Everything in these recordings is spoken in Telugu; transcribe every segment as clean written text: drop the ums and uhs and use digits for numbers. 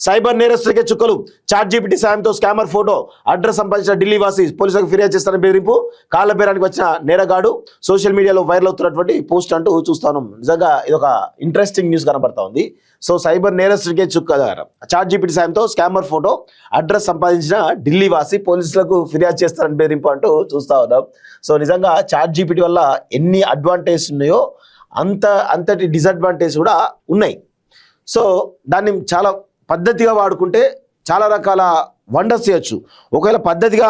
సైబర్ నేరస్తులకే చుక్కలు. చాట్ జీపీటీ సాయంతో స్కామర్ ఫోటో అడ్రస్ సంపాదించిన ఢిల్లీ వాసి పోలీసులకు ఫిర్యాదు చేస్తారని బెదిరింపు. కాళ్ళ బేరానికి వచ్చిన నేరగాడు సోషల్ మీడియాలో వైరల్ అవుతున్నటువంటి పోస్ట్ అంటూ చూస్తాను. నిజంగా ఇది ఒక ఇంట్రెస్టింగ్ న్యూస్ కనబడతా ఉంది. సో సైబర్ నేరస్తులకే చుక్కలు. చాట్ జీపీటీ సాయంతో స్కామర్ ఫోటో అడ్రస్ సంపాదించిన ఢిల్లీ వాసి పోలీసులకు ఫిర్యాదు చేస్తారని బెదిరింపు అంటూ చూస్తా ఉన్నాం. సో నిజంగా చాట్ జీపీటీ వల్ల ఎన్ని అడ్వాంటేజ్ ఉన్నాయో అంతటి డిసడ్వాంటేజ్ కూడా ఉన్నాయి. సో దాన్ని చాలా పద్ధతిగా వాడుకుంటే చాలా రకాల వండర్స్ చేయొచ్చు. ఒకవేళ పద్ధతిగా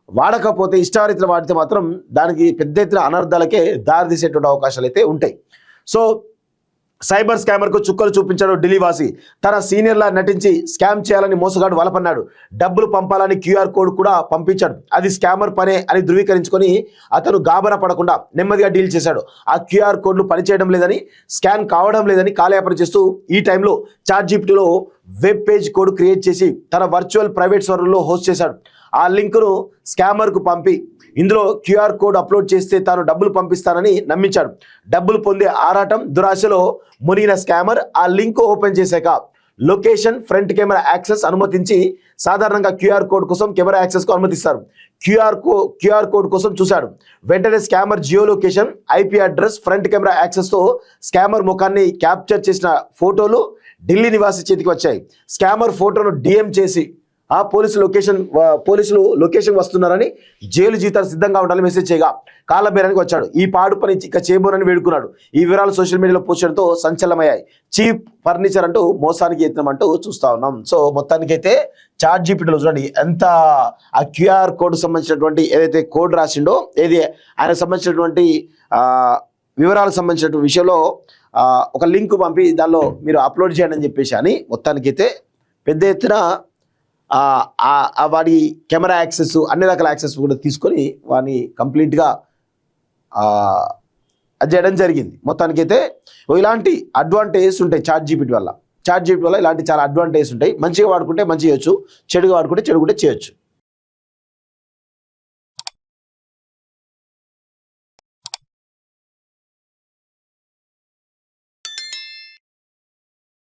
వాడకపోతే ఇష్టారీతిలో వాడితే మాత్రం దానికి పెద్ద ఎత్తున అనర్థాలకే దారితీసేటువంటి అవకాశాలు అయితే ఉంటాయి. సో సైబర్ స్కామర్కు చుక్కలు చూపించాడు ఢిల్లీ వాసి. తన సీనియర్లా నటించి స్కామ్ చేయాలని మోసగాడు వలపన్నాడు. డబ్బులు పంపాలని క్యూఆర్ కోడ్ కూడా పంపించాడు. అది స్కామర్ పనే అని ధృవీకరించుకొని అతను గాబరా పడకుండా నెమ్మదిగా డీల్ చేశాడు. ఆ క్యూఆర్ కోడ్లు పనిచేయడం లేదని, స్కాన్ కావడం లేదని కాలయాపన చేస్తూ ఈ టైంలో చాట్ జీపీటీలో వెబ్ పేజ్ కోడ్ క్రియేట్ చేసి తన వర్చువల్ ప్రైవేట్ సర్వర్లో హోస్ట్ చేశాడు. ఆ లింకును స్కామర్కు పంపి ఇందులో క్యూఆర్ కోడ్ అప్లోడ్ చేస్తే తాను డబ్బులు పంపిస్తానని నమ్మించాడు. డబ్బులు పొందే ఆరాటం దురాశలో మునిగిన స్కామర్ ఆ లింక్ ఓపెన్ చేశాక లొకేషన్, ఫ్రంట్ కెమెరా యాక్సెస్ అనుమతించి, సాధారణంగా క్యూఆర్ కోడ్ కోసం కెమెరా యాక్సెస్కు అనుమతిస్తారు. క్యూఆర్ కోడ్ కోసం చూశాడు. వెంటనే scammer geo location, IP address, front camera యాక్సెస్తో స్కామర్ ముఖాన్ని క్యాప్చర్ చేసిన ఫోటోలు ఢిల్లీ నివాసి చేతికి వచ్చాయి. స్కామర్ ఫోటోను డిఎం చేసి ఆ పోలీసులు లొకేషన్ వస్తున్నారని, జైలు జీతాలు సిద్ధంగా ఉండాలని మెసేజ్ చేయగా కాళ్ళ బేరానికి వచ్చాడు. ఈ పాడు పని ఇక చేయబోనని వేడుకున్నాడు. ఈ వివరాలు సోషల్ మీడియాలో పోస్ట్ చేయడంతో సంచలనమయ్యాయి. చీప్ ఫర్నిచర్ అంటూ మోసానికి యత్నం అంటూ చూస్తా ఉన్నాం. సో మొత్తానికైతే చాట్ జీపీటీలో చూడండి ఎంత ఆ క్యూఆర్ కోడ్ సంబంధించినటువంటి ఏదైతే కోడ్ రాసిండో, ఏది ఆయన సంబంధించినటువంటి వివరాలకు సంబంధించినటువంటి విషయంలో ఒక లింక్ పంపి దానిలో మీరు అప్లోడ్ చేయండి అని చెప్పేసి అని మొత్తానికైతే పెద్ద ఎత్తున వాడి కెమెరా యాక్సెస్, అన్ని రకాల యాక్సెస్ కూడా తీసుకొని వాడిని కంప్లీట్గా అది చేయడం జరిగింది. మొత్తానికైతే ఇలాంటి అడ్వాంటేజెస్ ఉంటాయి చాట్ జీపీటీ వల్ల. ఇలాంటి చాలా అడ్వాంటేజెస్ ఉంటాయి. మంచిగా వాడుకుంటే మంచిగా చేయొచ్చు, చెడుగా వాడుకుంటే చెడు కూడా చేయొచ్చు.